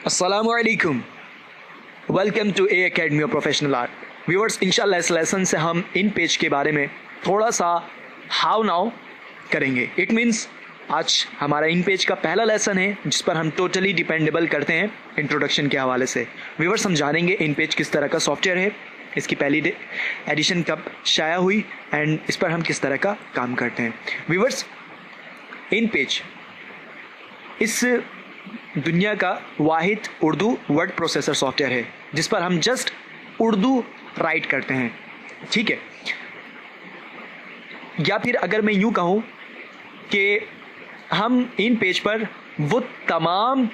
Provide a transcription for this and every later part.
अस्सलामुअलैकुम, welcome to a academy of professional art. Viewers, इंशाल्लाह इस लेसन से हम इन पेज के बारे में थोड़ा सा हाउ नाउ करेंगे। इट मीन्स आज हमारा इन पेज का पहला लेसन है जिस पर हम टोटली डिपेंडेबल करते हैं इंट्रोडक्शन के हवाले से। व्यूअर्स, हम जानेंगे इन पेज किस तरह का सॉफ्टवेयर है, इसकी पहली एडिशन कब शाया हुई एंड इस पर हम किस तरह का काम करते हैं। व्यूअर्स, इन पेज इस दुनिया का वाहिद उर्दू वर्ड प्रोसेसर सॉफ्टवेयर है जिस पर हम जस्ट उर्दू राइट करते हैं, ठीक है। या फिर अगर मैं यूँ कहूँ कि हम इन पेज पर वो तमाम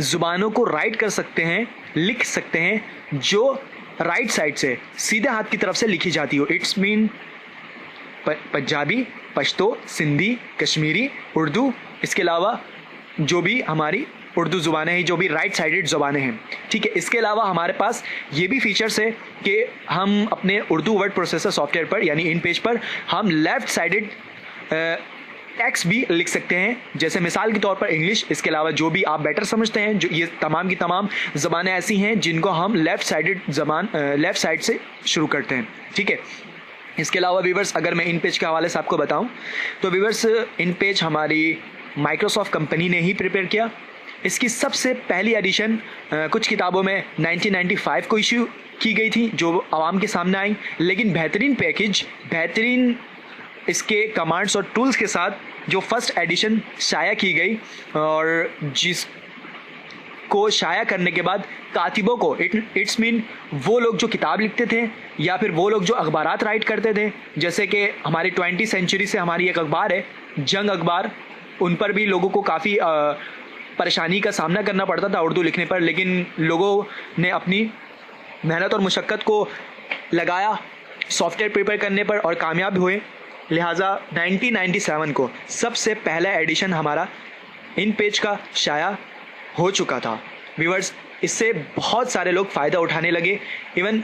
ज़ुबानों को राइट कर सकते हैं, लिख सकते हैं जो राइट साइड से सीधे हाथ की तरफ से लिखी जाती हो। इट्स मीन पंजाबी, पश्तो, सिंधी, कश्मीरी, उर्दू, इसके अलावा जो भी हमारी उर्दू ज़ुबानें हैं, जो भी राइट साइडेड ज़ुबानें हैं, ठीक है। इसके अलावा हमारे पास ये भी फीचर्स है कि हम अपने उर्दू वर्ड प्रोसेसर सॉफ्टवेयर पर यानी इन पेज पर हम लेफ़्ट साइडेड टेक्स्ट भी लिख सकते हैं, जैसे मिसाल के तौर पर इंग्लिश। इसके अलावा जो भी आप बेटर समझते हैं, जो ये तमाम की तमाम ज़बानें ऐसी हैं जिनको हम लेफ़्ट साइड से शुरू करते हैं, ठीक है। इसके अलावा व्यूअर्स, अगर मैं इन पेज के हवाले से आपको बताऊं तो व्यूअर्स, इन पेज हमारी माइक्रोसॉफ्ट कंपनी ने ही प्रिपेयर किया। इसकी सबसे पहली एडिशन कुछ किताबों में 1995 को इशू की गई थी जो आवाम के सामने आई, लेकिन बेहतरीन पैकेज, बेहतरीन इसके कमांड्स और टूल्स के साथ जो फर्स्ट एडिशन शाया की गई और जिसको शाया करने के बाद कातिबों को इट्स मीन वो लोग जो किताब लिखते थे या फिर वो लोग जो अखबारात राइट करते थे, जैसे कि हमारी 20वीं सेंचुरी से हमारी एक अखबार है जंग अखबार, उन पर भी लोगों को काफ़ी परेशानी का सामना करना पड़ता था उर्दू लिखने पर, लेकिन लोगों ने अपनी मेहनत और मुशक्क़त को लगाया सॉफ्टवेयर प्रिपेयर करने पर और कामयाब हुए। लिहाजा 1997 को सबसे पहला एडिशन हमारा इन पेज का शाया हो चुका था। व्यूअर्स, इससे बहुत सारे लोग फ़ायदा उठाने लगे। इवन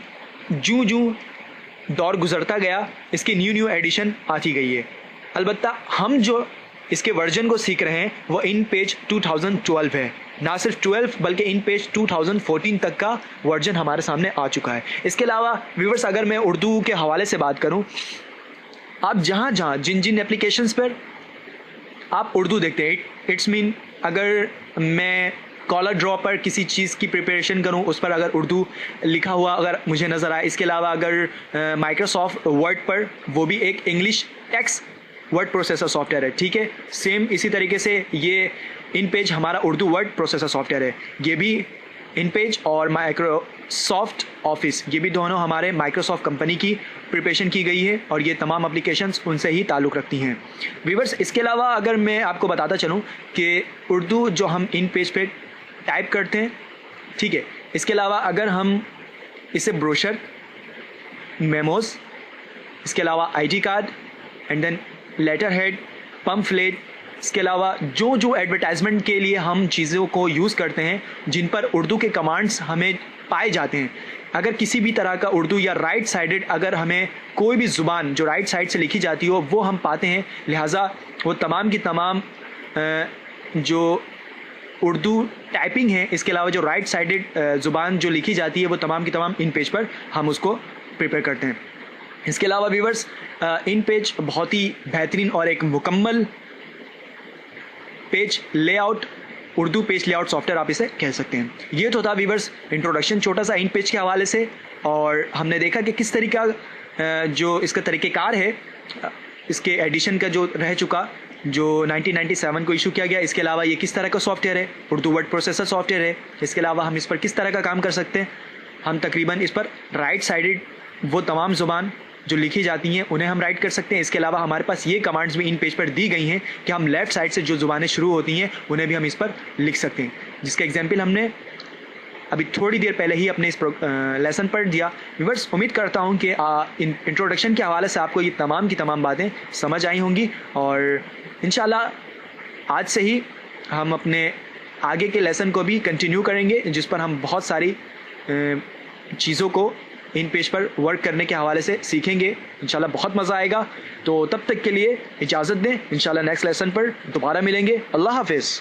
जूँ जूँ दौर गुजरता गया इसकी न्यू एडिशन आती गई है। अलबत्ता हम जो इसके वर्जन को सीख रहे हैं वो इन पेज 2012 है, ना सिर्फ 12 बल्कि इन पेज 2014 तक का वर्जन हमारे सामने आ चुका है। इसके अलावा व्यूअर्स, अगर मैं उर्दू के हवाले से बात करूं, आप जहां जहां जिन जिन एप्लीकेशंस पर आप उर्दू देखते हैं, इट्स मीन अगर मैं कॉलर ड्रॉ पर किसी चीज़ की प्रिपरेशन करूं, उस पर अगर उर्दू लिखा हुआ अगर मुझे नज़र आए, इसके अलावा अगर माइक्रोसॉफ्ट वर्ड पर, वो भी एक English text word processor software है, ठीक है। सेम इसी तरीके से ये इन पेज हमारा उर्दू वर्ड प्रोसेसर सॉफ्टवेयर है। ये भी इन पेज और माइक्रोसॉफ्ट ऑफिस, ये भी दोनों हमारे माइक्रोसॉफ्ट कंपनी की प्रिपरेशन की गई है और ये तमाम एप्लीकेशंस उनसे ही ताल्लुक़ रखती हैं। व्यूअर्स, इसके अलावा अगर मैं आपको बताता चलूँ कि उर्दू जो हम इन पेज पे टाइप करते हैं, ठीक है, इसके अलावा अगर हम इसे ब्रोशर, मेमोज, इसके अलावा ID card and then letter head, pamphlet, इसके अलावा जो जो एडवर्टाइजमेंट के लिए हम चीज़ों को यूज़ करते हैं जिन पर उर्दू के कमांड्स हमें पाए जाते हैं, अगर किसी भी तरह का उर्दू या राइट साइडेड अगर हमें कोई भी ज़ुबान जो राइट साइड से लिखी जाती हो वो हम पाते हैं, लिहाजा वो तमाम की तमाम जो उर्दू टाइपिंग है, इसके अलावा जो राइट साइडेड ज़ुबान जो लिखी जाती है वो तमाम की तमाम इन पेज पर हम उसको प्रिपेयर करते हैं। इसके अलावा व्यूअर्स, इन पेज बहुत ही बेहतरीन और एक मुकम्मल page layout, Urdu page layout software आप इसे कह सकते हैं। ये तो था व्यूअर्स इंट्रोडक्शन छोटा सा इन पेज के हवाले से, और हमने देखा कि किस तरीका जो इसका तरीक़ेकार है, इसके एडिशन का जो रह चुका जो 1997 को इशू किया गया। इसके अलावा ये किस तरह का सॉफ्टवेयर है, उर्दू वर्ड प्रोसेसर सॉफ्टवेयर है। इसके अलावा हम इस पर किस तरह का काम कर सकते हैं, हम तकरीबन इस पर राइट साइडेड वो तमाम ज़ुबान जो लिखी जाती हैं उन्हें हम राइट कर सकते हैं। इसके अलावा हमारे पास ये कमांड्स भी इन पेज पर दी गई हैं कि हम लेफ़्ट साइड से जो ज़ुबानें शुरू होती हैं उन्हें भी हम इस पर लिख सकते हैं, जिसका एग्जाम्पल हमने अभी थोड़ी देर पहले ही अपने इस लेसन पर दिया। व्यूअर्स, उम्मीद करता हूँ कि इंट्रोडक्शन के हवाले से आपको ये तमाम की तमाम बातें समझ आई होंगी और इंशाल्लाह आज से ही हम अपने आगे के लेसन को भी कंटिन्यू करेंगे जिस पर हम बहुत सारी चीज़ों को इन पेज पर वर्क करने के हवाले से सीखेंगे। इंशाल्लाह बहुत मज़ा आएगा। तो तब तक के लिए इजाज़त दें, इंशाल्लाह नेक्स्ट लेसन पर दोबारा मिलेंगे। अल्लाह हाफिज़।